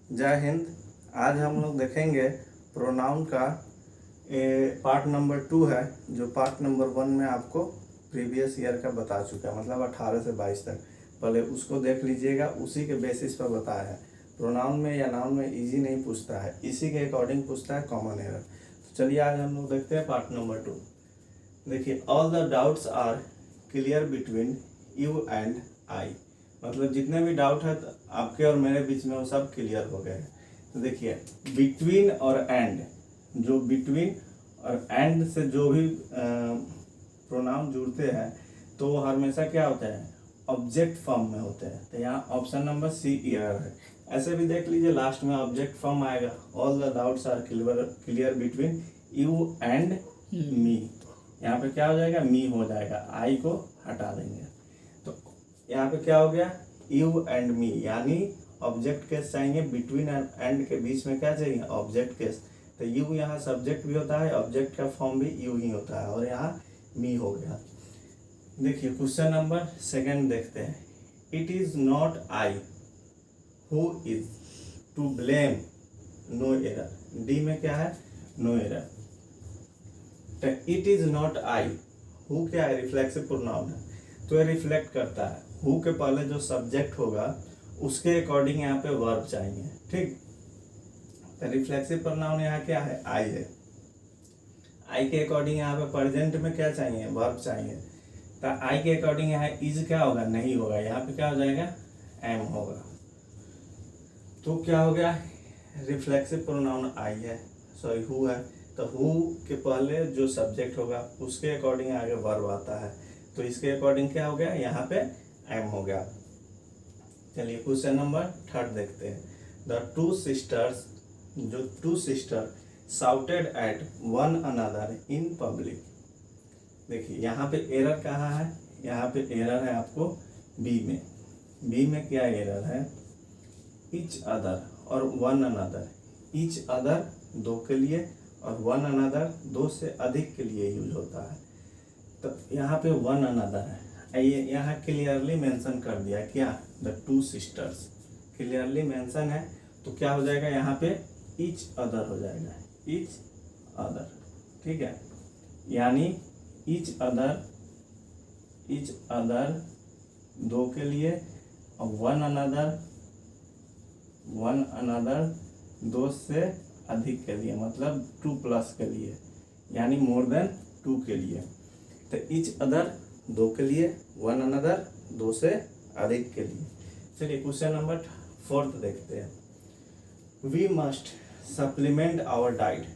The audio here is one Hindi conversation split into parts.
जय हिंद। आज हम लोग देखेंगे प्रोनाउन का पार्ट नंबर 2 है, जो पार्ट नंबर 1 में आपको प्रीवियस ईयर का बता चुका है, मतलब 18 से 22 तक। पहले उसको देख लीजिएगा, उसी के बेसिस पर बताया है। प्रोनाउन में या नाउन में इजी नहीं पूछता है, इसी के अकॉर्डिंग पूछता है कॉमन एरर। तो चलिए आज हम लोग देखते हैं पार्ट नंबर 2। देखिए, all the doubts are clear between you and I, मतलब जितने भी डाउट है आपके और मेरे बीच में वो सब क्लियर हो गए हैं। तो देखिए, बिटवीन और एंड, जो बिटवीन और एंड से जो भी प्रोनाउन जुड़ते हैं तो वो हमेशा क्या होता है, ऑब्जेक्ट फॉर्म में होते हैं। तो यहाँ ऑप्शन नंबर सी एरर है। ऐसे भी देख लीजिए, लास्ट में ऑब्जेक्ट फॉर्म आएगा, all the doubts are clear between you and me. यहाँ पे क्या हो जाएगा, मी हो जाएगा, आई को हटा देंगे। तो यहाँ पे क्या हो गया, यू एंड मी, यानी ऑब्जेक्ट केस चाहिए, बिटवीन एंड के बीच में क्या चाहिए, ऑब्जेक्ट केस। तो यू यहाँ सब्जेक्ट भी होता है, ऑब्जेक्ट का फॉर्म भी यू ही होता है, और यहाँ मी हो गया। देखिए क्वेश्चन नंबर 2 देखते हैं। It is not I who is to blame, no error. D में क्या है, नो एरर। तो it is not I, who क्या है, रिफ्लेक्सिव प्रोनाउन है, तो ये रिफ्लेक्ट करता है। हु के पहले जो सब्जेक्ट होगा उसके अकॉर्डिंग यहाँ पे वर्ब चाहिए, ठीक। तो रिफ्लेक्सिव प्रोनाउन यहाँ क्या है, आई है। आई के अकॉर्डिंग यहाँ पे प्रेजेंट में क्या चाहिए, वर्ब चाहिए। तो आई के अकॉर्डिंग यहाँ इज क्या होगा, नहीं होगा, यहाँ पे क्या हो जाएगा, एम होगा। तो क्या हो गया, रिफ्लेक्सिव प्रोनाउन आई है, सॉरी हु है। तो हु के पहले जो सब्जेक्ट होगा उसके अकॉर्डिंग आगे वर्ब आता है, तो इसके अकॉर्डिंग क्या हो गया, यहाँ पे एम हो गया। चलिए क्वेश्चन नंबर 3 देखते हैं। द टू सिस्टर्स, जो two sister shouted at one another in public. देखिए यहाँ पे एरर कहाँ है, यहाँ पे एरर है आपको बी में। बी में क्या एरर है, ईच अदर और वन अनदर। ईच अदर दो के लिए और वन अनदर दो से अधिक के लिए यूज होता है। तो यहाँ पे वन अनदर है, ये यहाँ क्लियरली मेंशन कर दिया, क्या, the two sisters clearly mention है। तो क्या हो जाएगा, यहाँ पे ईच अदर हो जाएगा, ईच अदर, ठीक है। यानी ईच अदर दो के लिए और वन अनदर दो से अधिक के लिए, मतलब 2+ के लिए, यानी मोर देन 2 के लिए। तो ईच अदर दो के लिए, वन अनदर दो से अधिक के लिए। चलिए क्वेश्चन नंबर 4 देखते हैं। We must supplement our diet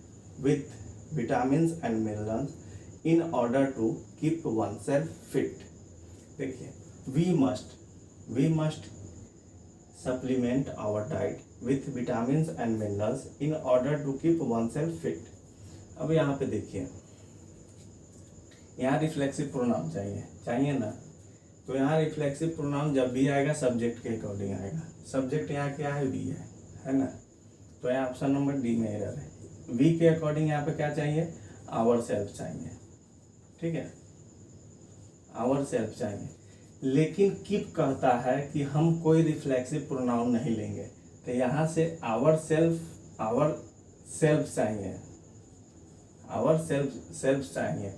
with vitamins and minerals in order to keep one self fit. देखिए, we must supplement our diet with vitamins and minerals in order to keep one self fit. अब यहाँ पे देखिए, यहाँ रिफ्लेक्सिव प्रोनाउन चाहिए ना। तो यहाँ रिफ्लेक्सिव प्रोनाउन जब भी आएगा सब्जेक्ट के अकॉर्डिंग आएगा। सब्जेक्ट यहाँ क्या है, वी है ना। तो यहाँ ऑप्शन नंबर डी में एरर है। वी के अकॉर्डिंग यहाँ पे क्या चाहिए, आवर सेल्फ चाहिए, ठीक है, आवर सेल्फ चाहिए। लेकिन कीप कहता है कि हम कोई रिफ्लेक्सिव प्रोनाउन नहीं लेंगे, तो यहाँ से आवर सेल्फ चाहिए।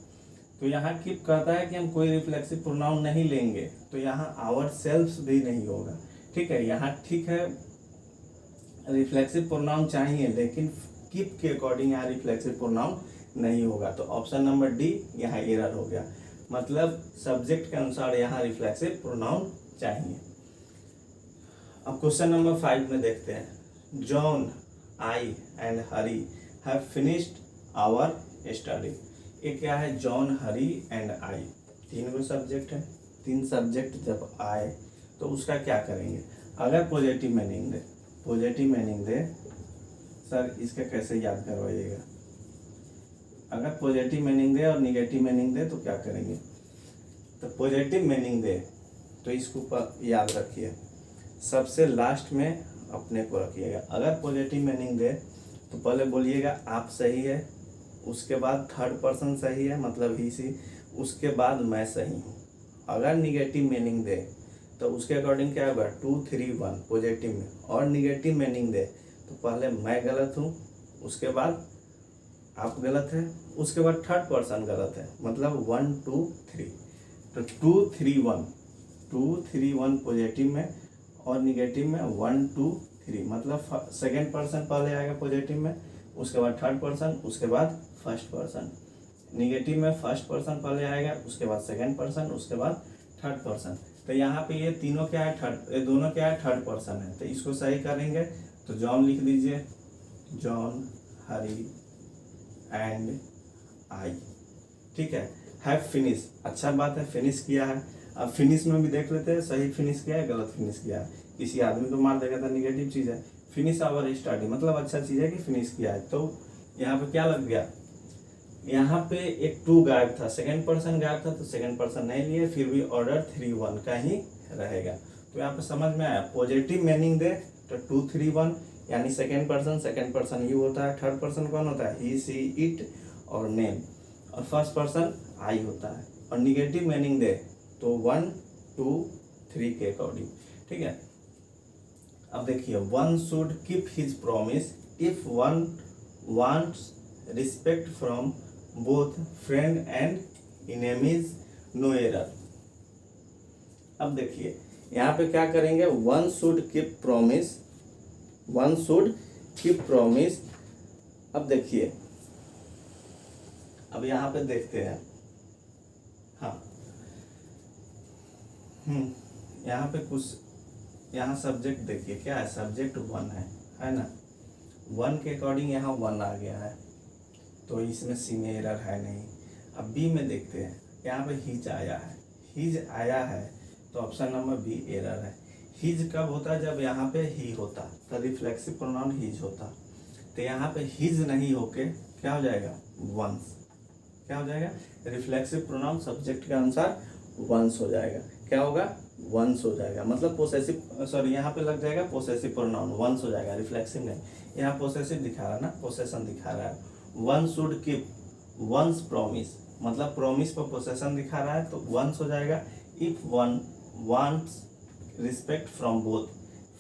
तो यहाँ कीप कहता है कि हम कोई रिफ्लेक्सिव प्रोनाउन नहीं लेंगे, तो यहाँ आवर सेल्फ भी नहीं होगा, ठीक है। यहाँ ठीक है, रिफ्लेक्सिव प्रोनाउन चाहिए, लेकिन कीप के अकॉर्डिंग यहाँ रिफ्लेक्सिव प्रोनाउन नहीं होगा। तो ऑप्शन नंबर डी यहाँ एरर हो गया, मतलब सब्जेक्ट के अनुसार यहाँ रिफ्लेक्सिव प्रोनाउन चाहिए। अब क्वेश्चन नंबर 5 में देखते हैं। John, I and Hari have finished our study. ये क्या है, जॉन, हरी एंड आई, 3 गो सब्जेक्ट है। 3 सब्जेक्ट जब आए तो उसका क्या करेंगे। अगर पॉजिटिव मीनिंग दे, सर इसका कैसे याद करवाइएगा। अगर पॉजिटिव मीनिंग दे और निगेटिव मीनिंग दे तो क्या करेंगे। तो पॉजिटिव मीनिंग दे तो इसको याद रखिए, सबसे लास्ट में अपने को रखिएगा। अगर पॉजिटिव मीनिंग दे तो पहले बोलिएगा आप सही है, उसके बाद थर्ड पर्सन सही है, मतलब ही सी, उसके बाद मैं सही हूँ। अगर निगेटिव मीनिंग दे तो उसके अकॉर्डिंग क्या होगा 2 3 1 पॉजिटिव में, और निगेटिव मीनिंग दे तो पहले मैं गलत हूँ, उसके बाद आप गलत है, उसके बाद थर्ड पर्सन गलत है, मतलब 1 2 3। तो 2 3 1 2 3 1 पॉजिटिव में और निगेटिव में 1 2 3, मतलब सेकेंड पर्सन पहले आएगा पॉजिटिव में, उसके बाद थर्ड पर्सन, उसके बाद फर्स्ट पर्सन। निगेटिव में फर्स्ट पर्सन पहले आएगा, उसके बाद सेकेंड पर्सन, उसके बाद थर्ड पर्सन। तो यहाँ पे ये तीनों क्या है, ये दोनों क्या है, थर्ड पर्सन है। तो इसको सही करेंगे तो जॉन लिख दीजिए, जॉन, हरी एंड आई। ठीक है, हैव फिनिश, अच्छा बात है, फिनिश किया है। अब फिनिश में भी देख लेते हैं, सही फिनिश किया है, गलत फिनिश किया है। किसी आदमी को मार देगा तो निगेटिव चीज़ है। फिनिश आवर स्टडी मतलब अच्छा चीज़ है कि फिनिश किया है। तो यहाँ पे क्या लग गया, यहाँ पे एक 2 गायब था, सेकेंड पर्सन गायब था, तो सेकेंड पर्सन नहीं लिए, फिर भी ऑर्डर 3 1 का ही रहेगा। तो यहाँ पे समझ में आया, पॉजिटिव मीनिंग दे तो 2 3 1, यानी सेकेंड पर्सन यू होता है, थर्ड पर्सन कौन होता है, ही सी इट और नेम, और फर्स्ट पर्सन आई होता है। और निगेटिव मीनिंग दे तो 1 2 3 के अकॉर्डिंग। ठीक है, अब देखिए, one should keep his promise if one wants respect from both friend and enemies, no error. अब देखिए यहाँ पे क्या करेंगे, one should keep promise, one should keep promise. अब देखिए, अब यहाँ पे देखते हैं, हाँ यहाँ पे कुछ, यहाँ सब्जेक्ट देखिए क्या है, सब्जेक्ट 1 है ना, 1 के अकॉर्डिंग यहाँ 1 आ गया है, तो इसमें सी में एरर है नहीं। अब बी में देखते हैं, यहाँ पे हिज आया है, हिज आया है, तो ऑप्शन नंबर बी एरर है। हिज कब होता है, जब यहाँ पे ही होता, तो रिफ्लेक्सिव प्रोनाउन हिज होता। तो यहाँ पे हिज नहीं होके क्या हो जाएगा, वंस। क्या हो जाएगा, रिफ्लेक्सिव प्रोनाउन सब्जेक्ट के अनुसार वंस हो जाएगा। क्या होगा, वंस हो जाएगा, मतलब पोसेसिव, सॉरी यहाँ पे लग जाएगा पोसेसिव प्रोनाउन, वंस हो जाएगा, रिफ्लेक्सिव नहीं। यहाँ पोसेसिव दिखा रहा है ना, पोसेशन दिखा रहा है। One should keep once promise, मतलब प्रॉमिस पर पोसेशन दिखा रहा है, तो वंस हो जाएगा। If one wants respect from both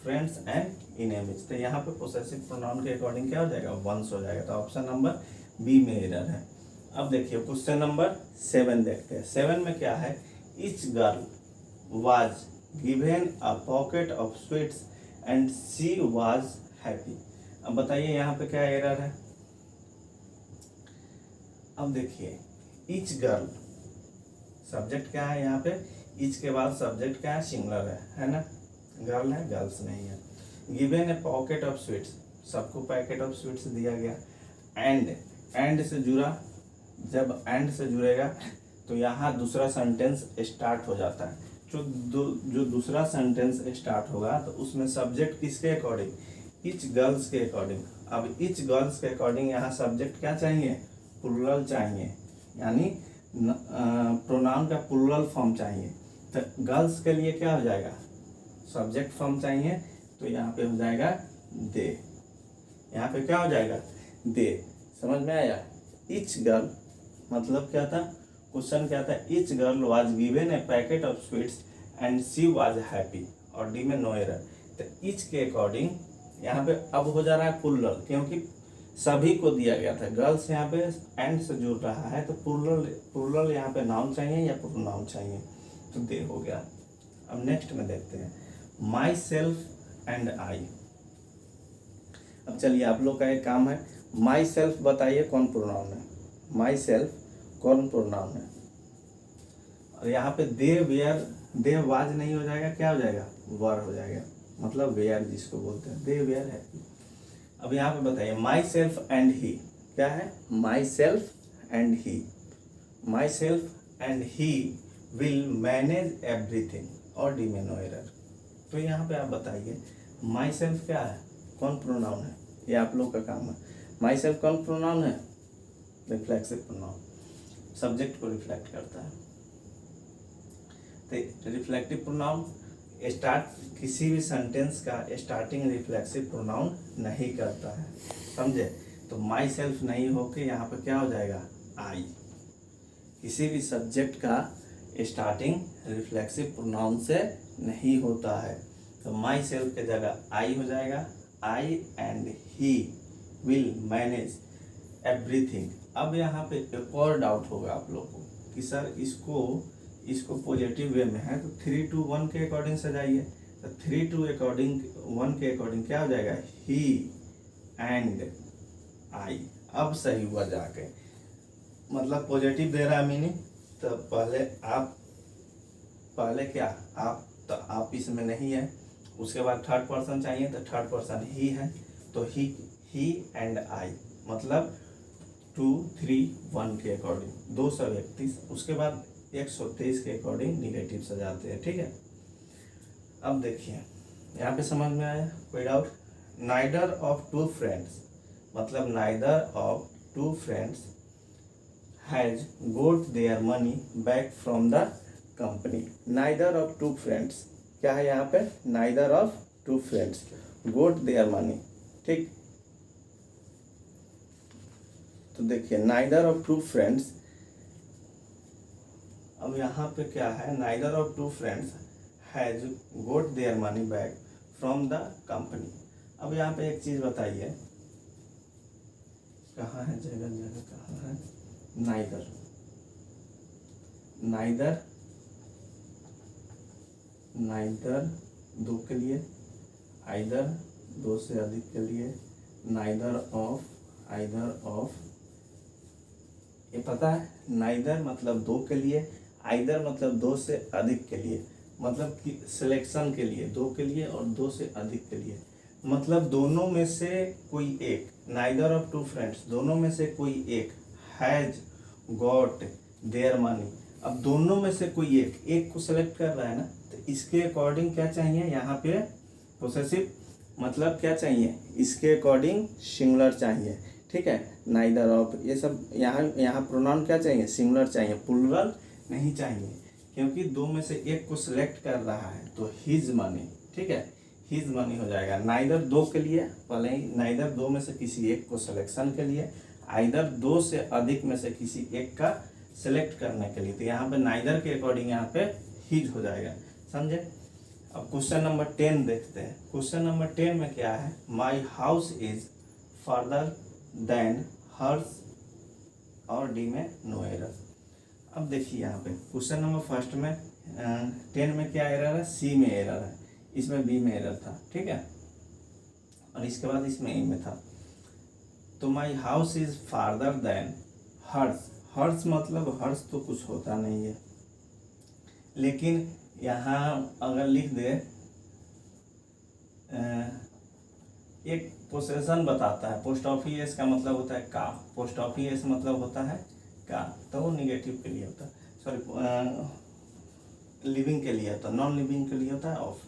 friends and enemies, तो यहाँ पे पोसेसिव प्रोनाउन के अकॉर्डिंग क्या हो जाएगा, वंस हो जाएगा। तो ऑप्शन नंबर बी में एरर है। अब देखिए क्वेश्चन नंबर 7 देखते हैं। 7 में क्या है, each girl was given a pocket of sweets and she was happy. अब बताइए यहाँ पे क्या एरर है। अब देखिए, ईच गर्ल, सब्जेक्ट क्या है यहाँ पे, ईच के बाद सब्जेक्ट क्या है, सिंगुलर है ना, गर्ल है, गर्ल्स नहीं है। Given A pocket of sweets, सबको पैकेट ऑफ स्वीट्स दिया गया। एंड से जुड़ा, जब एंड से जुड़ेगा तो यहाँ दूसरा सेंटेंस स्टार्ट हो जाता है। जो दूसरा सेंटेंस स्टार्ट होगा तो उसमें सब्जेक्ट किसके अकॉर्डिंग, ईच गर्ल्स के अकॉर्डिंग। अब ईच गर्ल्स के अकॉर्डिंग यहाँ सब्जेक्ट क्या चाहिए, प्लुरल चाहिए, यानी प्रोनाउन का प्लुरल फॉर्म चाहिए। तो गर्ल्स के लिए क्या हो जाएगा, सब्जेक्ट फॉर्म चाहिए, तो यहाँ पे हो जाएगा दे। यहाँ पे क्या हो जाएगा, दे। समझ में आया। ईच गर्ल मतलब क्या था, क्वेश्चन क्या था, each girl was given A packet of sweets and she was happy, और डी में नो एरर। तो ईच के अकॉर्डिंग यहाँ पे अब हो जा रहा है प्लुरल, क्योंकि सभी को दिया गया था। गर्ल्स यहाँ पे एंड से जुड़ रहा है, तो प्लुरल यहाँ पे नाउन चाहिए या प्रोनाउन चाहिए, तो दे हो गया। अब नेक्स्ट में देखते हैं, माई सेल्फ एंड आई। अब चलिए आप लोग का एक काम है, माई सेल्फ बताइए कौन प्रोनाउन है, माई सेल्फ कौन प्रोनाउन है। और यहाँ पे दे वेयर, दे वाज नहीं हो जाएगा, क्या हो जाएगा, वर हो जाएगा, मतलब वेयर जिसको बोलते हैं, दे वेयर है। अब यहाँ पे बताइए, माई सेल्फ एंड ही, क्या है, my self and he, my self and he will manage everything, और डी में नो एरर। तो यहाँ पे आप बताइए माई सेल्फ क्या है, कौन प्रोनाउन है, ये आप लोग का काम है। माई सेल्फ कौन प्रोनाउन है, रिफ्लेक्सिव प्रोनाउन, सब्जेक्ट को रिफ्लेक्ट करता है। तो रिफ्लेक्टिव प्रोनाउन स्टार्ट, किसी भी सेंटेंस का स्टार्टिंग रिफ्लेक्सिव प्रोनाउन नहीं करता है, समझे। तो माई सेल्फ नहीं होके यहाँ पे क्या हो जाएगा, आई। किसी भी सब्जेक्ट का स्टार्टिंग रिफ्लेक्सिव प्रोनाउन से नहीं होता है। तो माई सेल्फ के जगह आई हो जाएगा, I and he will manage everything. अब यहाँ पे एक और डाउट होगा आप लोग को कि सर इसको पॉजिटिव वे में है तो 3 to 1 के अकॉर्डिंग सजाइए। तो 3 to 1 के अकॉर्डिंग क्या हो जाएगा, ही एंड आई। अब सही हुआ जाके, मतलब पॉजिटिव दे रहा है मीनिंग। तो पहले क्या आप इसमें नहीं है, उसके बाद थर्ड पर्सन चाहिए तो थर्ड पर्सन ही है। तो ही एंड आई मतलब 2, 3, 1 के अकॉर्डिंग 231। उसके बाद 123 के अकॉर्डिंग निगेटिव सजाते हैं। ठीक है, अब देखिए यहाँ पे समझ में आया, कोई doubt? Neither of two friends मतलब neither of two friends has got their money back from the company. Neither of two friends क्या है यहाँ पे, neither of two friends got their money. ठीक, तो देखिए नाइदर ऑफ टू फ्रेंड्स, अब यहाँ पे क्या है, neither of two friends has got their money back from the company. अब यहाँ पे एक चीज बताइए, कहाँ है जगह कहाँ है, नाइदर दो के लिए, आइदर दो से अधिक के लिए, नाइदर ऑफ ये पता है, नाइदर मतलब दो के लिए, आइदर मतलब दो से अधिक के लिए, मतलब कि सिलेक्शन के लिए, दो के लिए और दो से अधिक के लिए, मतलब दोनों में से कोई एक। नाइदर ऑफ टू फ्रेंड्स दोनों में से कोई एक, हैज गॉट देयर मनी। अब दोनों में से कोई एक को सेलेक्ट कर रहा है ना, तो इसके अकॉर्डिंग क्या चाहिए यहाँ पे, पोसेसिव मतलब क्या चाहिए, इसके अकॉर्डिंग सिंगुलर चाहिए। ठीक है, नाइदर ऑफ ये सब यहाँ प्रोनाउन क्या चाहिए, सिंगुलर चाहिए, प्लूरल नहीं चाहिए, क्योंकि दो में से एक को सिलेक्ट कर रहा है। तो हिज मनी, ठीक है, हिज मनी हो जाएगा। नाइदर दो के लिए, पहले ही नाइदर दो में से किसी एक को सिलेक्शन के लिए, आइदर दो से अधिक में से किसी एक का सिलेक्ट करने के लिए। तो यहाँ पे नाइदर के अकॉर्डिंग यहाँ पे हिज हो जाएगा, समझे। अब क्वेश्चन नंबर 10 देखते हैं। क्वेश्चन नंबर 10 में क्या है, my house is further than hers और डी में नो एरर। अब देखिए यहाँ पे क्वेश्चन नंबर फर्स्ट में 10 में क्या एरर है, सी में एरर है, इसमें बी में एरर था। ठीक है, और इसके बाद इसमें ए में था। तो my house is farther than hers. Hers मतलब हर्स तो कुछ होता नहीं है, लेकिन यहाँ अगर लिख दे एक पोसेशन बताता है, पोस्ट ऑफिस का मतलब होता है का, पोस्ट ऑफिस मतलब होता है का, तो वो निगेटिव के लिए होता है, सॉरी लिविंग के लिए होता है, नॉन लिविंग के लिए होता है ऑफ।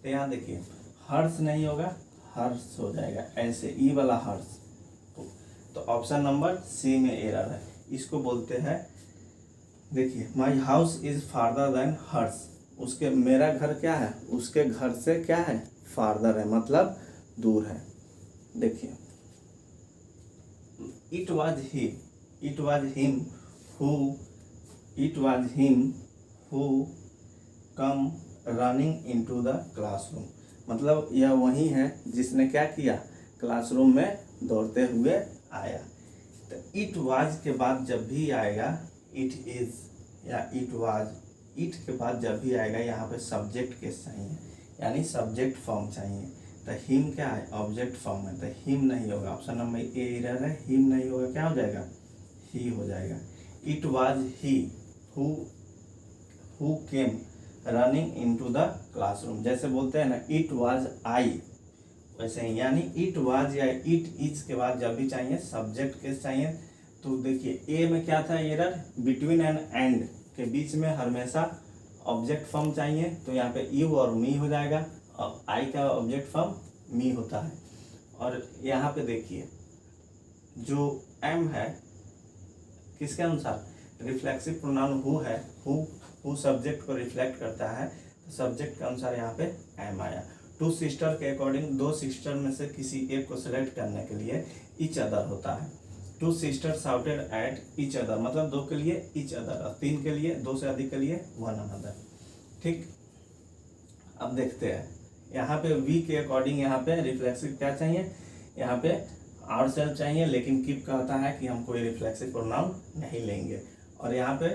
तो यहाँ देखिए हर्ष नहीं होगा, हर्ष हो जाएगा ऐसे, ई वाला हर्ष। तो ऑप्शन नंबर सी में एरर है, इसको बोलते हैं। देखिए my house is farther than Harsh, उसके मेरा घर क्या है, उसके घर से क्या है, फार्दर है मतलब दूर है। देखिए it was him who come running into the classroom, मतलब यह वही है जिसने क्या किया, क्लासरूम में दौड़ते हुए आया। तो इट वाज के बाद जब भी आएगा, इट इज या इट वाज, इट के बाद जब भी आएगा यहाँ पे सब्जेक्ट केस चाहिए, यानी सब्जेक्ट फॉर्म चाहिए। तो हिम क्या है, ऑब्जेक्ट फॉर्म है, तो हिम नहीं होगा, ऑप्शन नंबर ए एरर है, हिम नहीं होगा, क्या हो जाएगा, ही हो जाएगा। It was he who came running into the classroom, जैसे बोलते हैं ना इट वाज आई, वैसे ही, यानी इट वाज या इट इज के बाद जब भी चाहिए सब्जेक्ट केस चाहिए। तो देखिए ए में क्या था एरर, बिटवीन एंड के बीच में हमेशा ऑब्जेक्ट फॉर्म चाहिए, तो यहाँ पे यू और मी हो जाएगा, और आई का ऑब्जेक्ट फॉर्म मी होता है। और यहाँ पे देखिए जो एम है किसके अनुसार, रिफ्लेक्सिव प्रोनाउन हु है, हु सब्जेक्ट को रिफ्लेक्ट करता है, तो सब्जेक्ट के अनुसार यहाँ पे एम आया। टू सिस्टर के अकॉर्डिंग दो सिस्टर में से किसी एक को सिलेक्ट करने के लिए ईच अदर होता है। Two sister shouted at each other मतलब दो के लिए ईच अदर, और तीन के लिए, दो से अधिक के लिए वन अनदर। ठीक, अब देखते हैं यहाँ पे वी के अकॉर्डिंग यहाँ पे रिफ्लेक्सिव क्या चाहिए, यहाँ पे आवर सेल्फ चाहिए, लेकिन कीप कहता है कि हम कोई रिफ्लेक्सिव प्रोनाउन नहीं लेंगे। और यहाँ पे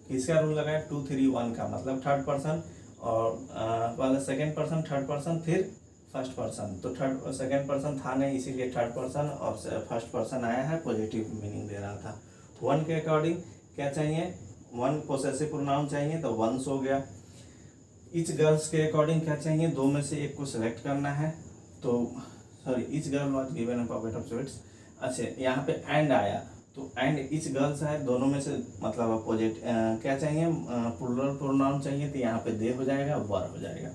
किसका रूल लगा है, 2 3 1 का, मतलब थर्ड पर्सन और वाला सेकेंड पर्सन, थर्ड पर्सन, फिर फर्स्ट पर्सन। तो थर्ड सेकेंड पर्सन था नहीं, इसीलिए थर्ड पर्सन और फर्स्ट पर्सन आया है, पॉजिटिव मीनिंग दे रहा था। 1 के अकॉर्डिंग क्या चाहिए, 1 पोसेसिव प्रोनाउन चाहिए, तो वंस हो गया। ईच गर्ल्स के अकॉर्डिंग क्या चाहिए, 2 में से एक को सिलेक्ट करना है, तो sorry each girl was given a pocket of sweets. अच्छा यहाँ पे एंड आया, तो एंड ईच गर्ल्स है, दोनों में से मतलब अपोजिट क्या चाहिए, प्लूरल प्रोनाउन चाहिए, तो यहाँ पे दे हो जाएगा, वर हो जाएगा।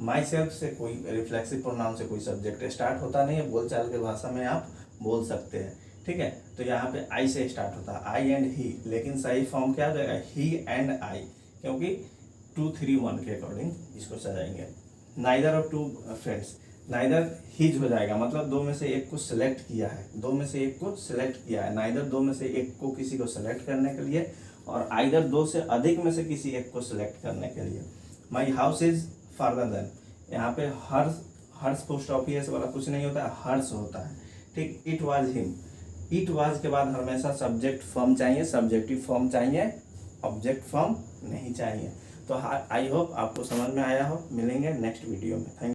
माई सेल्फ से कोई रिफ्लेक्सिव प्रोनाउन से कोई सब्जेक्ट स्टार्ट होता नहीं है, बोलचाल के भाषा में आप बोल सकते हैं, ठीक है। तो यहाँ पे आई से स्टार्ट होता है, आई एंड ही, लेकिन सही फॉर्म क्या हो जाएगा, ही एंड आई, क्योंकि 2 3 1 के अकॉर्डिंग इसको सजाएंगे। Neither of two friends, neither his हो जाएगा, मतलब 2 में से एक को सिलेक्ट किया है, 2 में से एक को सिलेक्ट किया है, नाइदर 2 में से एक को किसी को सिलेक्ट करने के लिए, और आइदर 2 से अधिक में से किसी एक को सिलेक्ट करने के लिए। My house is farther than, यहाँ पे हर्ष पोस्ट ऑफिस वाला कुछ नहीं होता है, हर्ष होता है, ठीक। It was him, it was के बाद हमेशा सब्जेक्ट फॉर्म चाहिए, सब्जेक्टिव फॉर्म चाहिए, ऑब्जेक्ट फॉर्म नहीं चाहिए। तो आई होप आपको समझ में आया हो। मिलेंगे नेक्स्ट वीडियो में। थैंक